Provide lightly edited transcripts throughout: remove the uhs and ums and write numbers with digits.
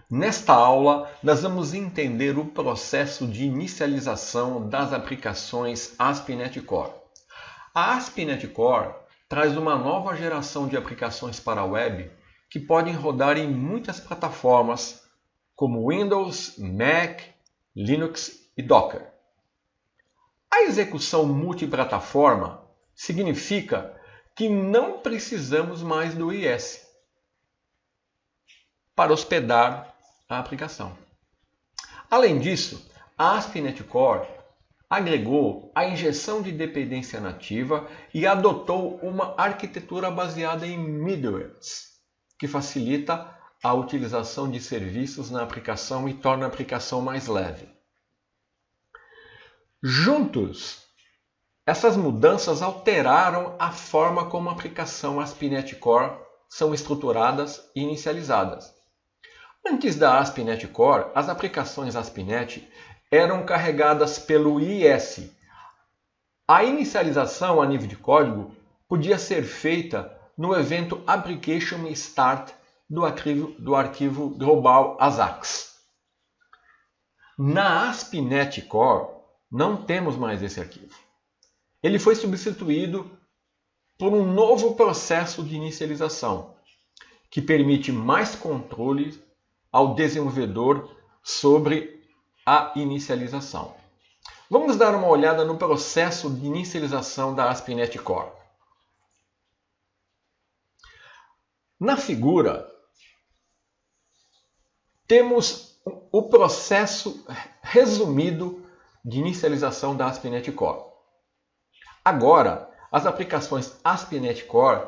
Nesta aula, nós vamos entender o processo de inicialização das aplicações ASP.NET Core. A ASP.NET Core traz uma nova geração de aplicações para a web que podem rodar em muitas plataformas, como Windows, Mac, Linux e Docker. A execução multiplataforma significa que não precisamos mais do IS para hospedar a aplicação. Além disso, a ASP.NET Core agregou a injeção de dependência nativa e adotou uma arquitetura baseada em middlewares, que facilita a utilização de serviços na aplicação e torna a aplicação mais leve. Juntos, essas mudanças alteraram a forma como a aplicação ASP.NET Core são estruturadas e inicializadas. Antes da ASP.NET Core, as aplicações ASP.NET eram carregadas pelo IS. A inicialização a nível de código podia ser feita no evento Application Start do arquivo global ASAX. Na ASP.NET Core, não temos mais esse arquivo. Ele foi substituído por um novo processo de inicialização, que permite mais controle ao desenvolvedor sobre a inicialização. Vamos dar uma olhada no processo de inicialização da ASP.NET Core. Na figura, temos o processo resumido de inicialização da ASP.NET Core. Agora, as aplicações ASP.NET Core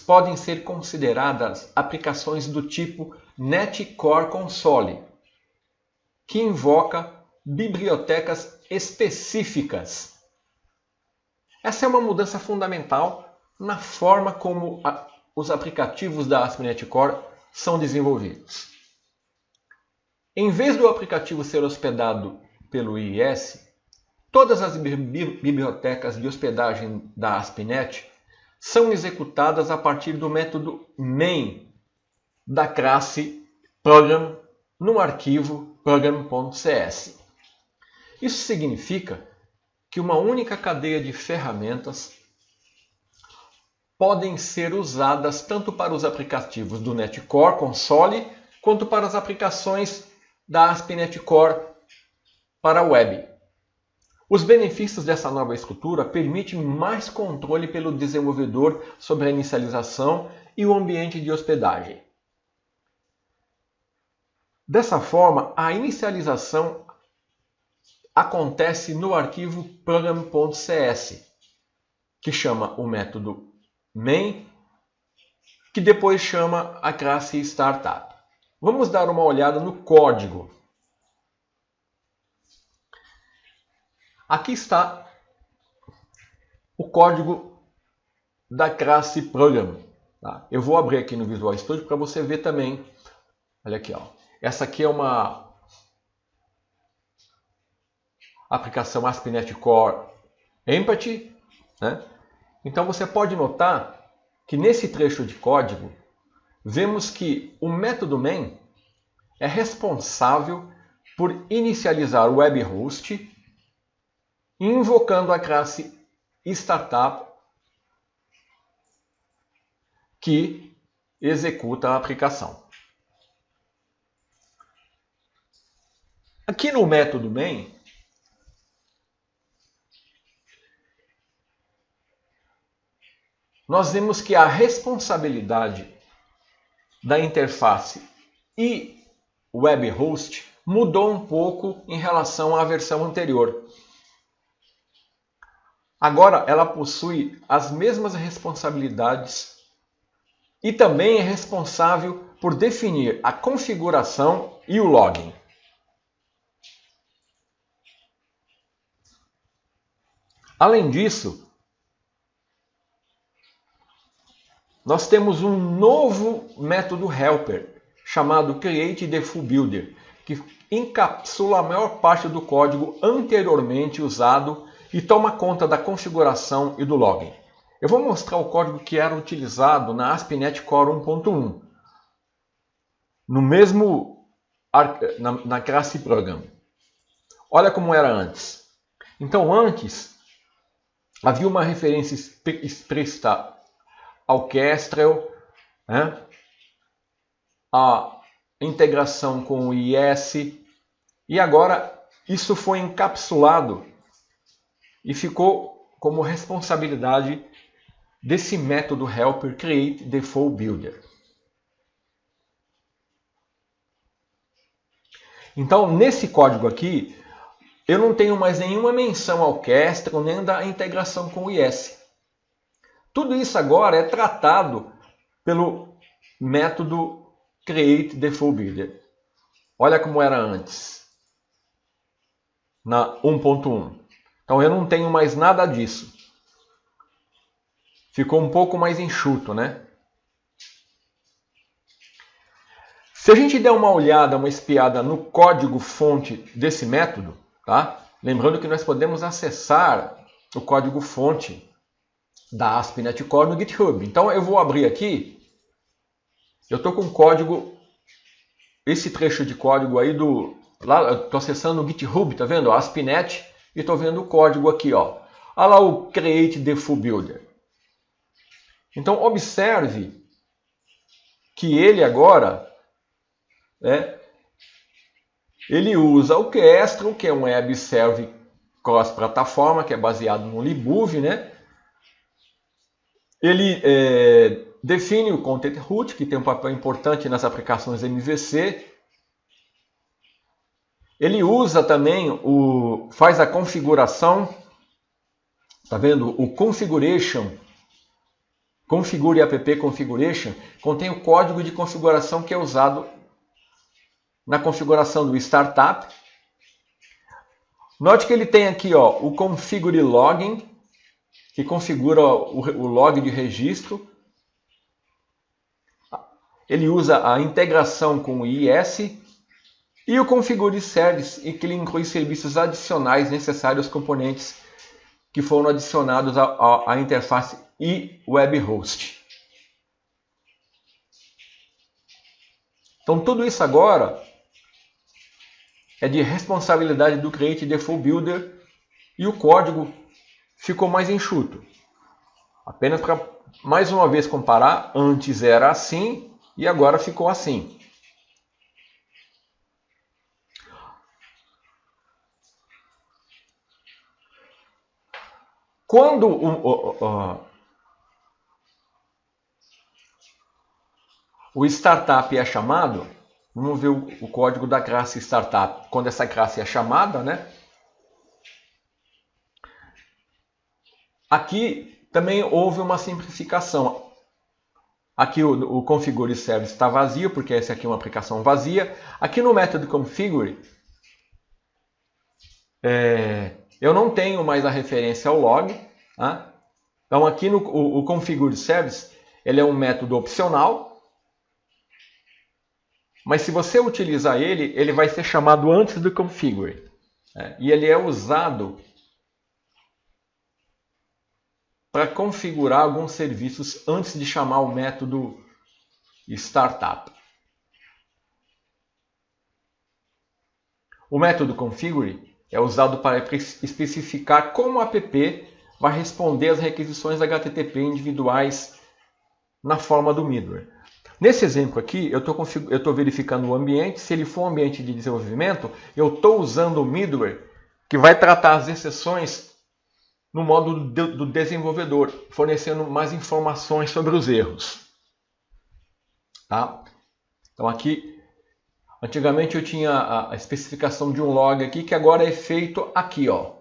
podem ser consideradas aplicações do tipo NET Core Console, que invoca bibliotecas específicas. Essa é uma mudança fundamental na forma como os aplicativos da ASP.NET Core são desenvolvidos. Em vez do aplicativo ser hospedado pelo IIS, todas as bibliotecas de hospedagem da ASP.NET são executadas a partir do método main da classe program no arquivo program.cs. Isso significa que uma única cadeia de ferramentas podem ser usadas tanto para os aplicativos do NET Core Console quanto para as aplicações da ASP.NET Core para a web. Os benefícios dessa nova estrutura permitem mais controle pelo desenvolvedor sobre a inicialização e o ambiente de hospedagem. Dessa forma, a inicialização acontece no arquivo program.cs, que chama o método main, que depois chama a classe startup. Vamos dar uma olhada no código. Aqui está o código da classe Program. Tá? Eu vou abrir aqui no Visual Studio para você ver também. Olha aqui, ó. Essa aqui é uma aplicação ASP.NET Core Empathy, né? Então você pode notar que nesse trecho de código vemos que o método main é responsável por inicializar o web host, invocando a classe startup que executa a aplicação. Aqui no método main, nós vemos que a responsabilidade da interface e web host mudou um pouco em relação à versão anterior. Agora ela possui as mesmas responsabilidades e também é responsável por definir a configuração e o login. Além disso, nós temos um novo método helper chamado createDefullBuilder, que encapsula a maior parte do código anteriormente usado e toma conta da configuração e do login. Eu vou mostrar o código que era utilizado na ASP.NET Core 1.1. no mesmo na classe Program. Olha como era antes. Então, antes, havia uma referência expressa ao Kestrel, né? A integração com o IS, e agora isso foi encapsulado e ficou como responsabilidade desse método helper create default builder. Então, nesse código aqui, eu não tenho mais nenhuma menção ao Kestrel nem da integração com o IS. Tudo isso agora é tratado pelo método create default builder. Olha como era antes, na 1.1. Então eu não tenho mais nada disso. Ficou um pouco mais enxuto, né? Se a gente der uma olhada, uma espiada no código-fonte desse método, tá? Lembrando que nós podemos acessar o código-fonte da ASP.NET Core no GitHub. Então eu vou abrir aqui. Eu estou com o código, esse trecho de código aí estou acessando o GitHub, tá vendo? ASP.NET, e estou vendo o código aqui, ó. Olha lá o Create Default Builder. Então observe que ele agora, ele usa o Kestrel, que é um web server cross-plataforma, que é baseado no libuf, né? Ele define o Content Root, que tem um papel importante nas aplicações MVC. Ele usa também, faz a configuração, tá vendo? O Configuration, Configure App Configuration, contém o código de configuração que é usado na configuração do Startup. Note que ele tem aqui, ó, o Configure Login, que configura o log de registro. Ele usa a integração com o IS e o Configure Service, e que ele inclui serviços adicionais necessários aos componentes que foram adicionados à interface e web host. Então tudo isso agora é de responsabilidade do Create Default Builder e o código ficou mais enxuto. Apenas para mais uma vez comparar, antes era assim e agora ficou assim. Quando o startup é chamado, vamos ver o código da classe startup. Quando essa classe é chamada, né? Aqui também houve uma simplificação. Aqui o Configure Service está vazio, porque essa aqui é uma aplicação vazia. Aqui no método Configure, eu não tenho mais a referência ao log. Tá? Então aqui o Configure Service, ele é um método opcional. Mas se você utilizar ele, ele vai ser chamado antes do Configure. E ele é usado para configurar alguns serviços antes de chamar o método Startup. O método Configure é usado para especificar como o app vai responder às requisições HTTP individuais na forma do middleware. Nesse exemplo aqui, eu estou verificando o ambiente. Se ele for um ambiente de desenvolvimento, eu estou usando o middleware que vai tratar as exceções no modo do desenvolvedor, fornecendo mais informações sobre os erros. Tá? Então aqui, antigamente eu tinha a especificação de um log aqui, que agora é feito aqui, ó.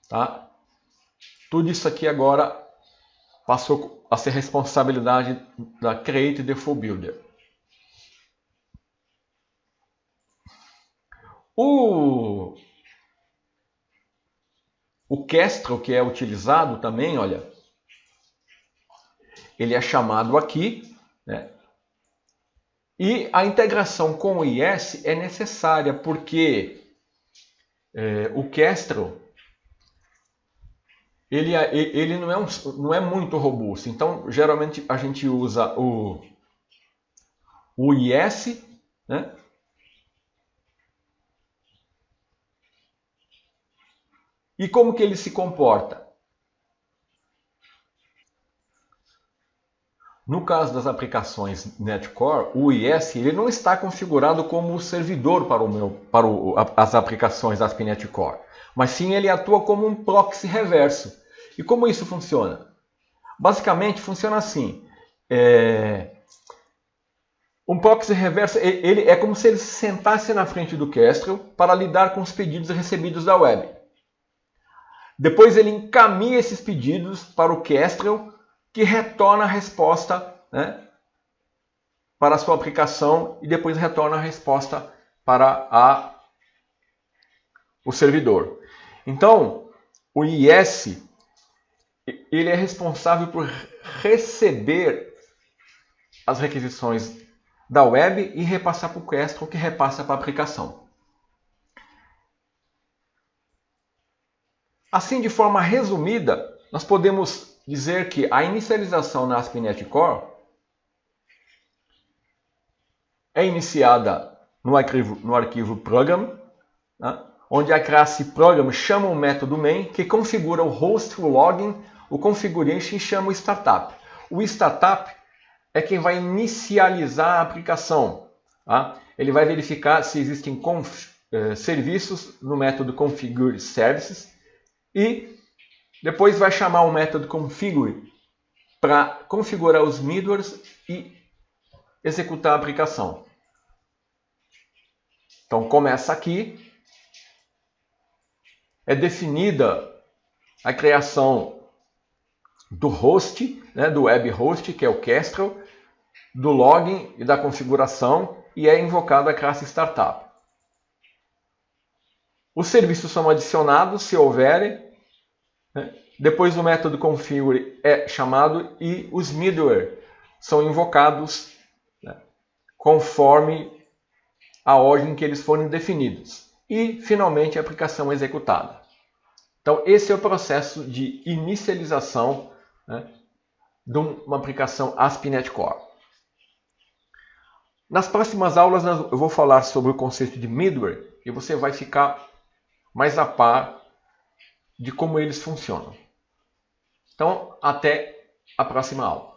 Tá? Tudo isso aqui agora passou a ser responsabilidade da Create Default Builder. O Kestrel, que é utilizado também, olha, ele é chamado aqui, né? E a integração com o IS é necessária, porque o Kestrel ele não é muito robusto. Então, geralmente a gente usa o IS, né? E como que ele se comporta? No caso das aplicações NetCore, o IS ele não está configurado como servidor para as aplicações ASP.NET Core, mas sim ele atua como um proxy reverso. E como isso funciona? Basicamente funciona assim. Um proxy reverso ele é como se ele se sentasse na frente do Kestrel para lidar com os pedidos recebidos da web. Depois ele encaminha esses pedidos para o Kestrel, que retorna a resposta, né, para a sua aplicação e depois retorna a resposta para o servidor. Então, o IS ele é responsável por receber as requisições da web e repassar para o Kestrel, que repassa para a aplicação. Assim, de forma resumida, nós podemos dizer que a inicialização na ASP.NET Core é iniciada no arquivo program, né, onde a classe program chama o método main, que configura o host, o login, o configuration e chama o startup. O startup é quem vai inicializar a aplicação. Tá? Ele vai verificar se existem serviços no método configure services e depois vai chamar o método configure para configurar os middlewares e executar a aplicação. Então começa aqui, é definida a criação do host, né, do web host, que é o Kestrel, do login e da configuração, e é invocada a classe startup. Os serviços são adicionados se houverem, né? Depois o método configure é chamado e os middleware são invocados, né, conforme a ordem que eles forem definidos. E, finalmente, a aplicação é executada. Então, esse é o processo de inicialização, né, de uma aplicação ASP.NET Core. Nas próximas aulas eu vou falar sobre o conceito de middleware e você vai ficar mais a par de como eles funcionam. Então, até a próxima aula.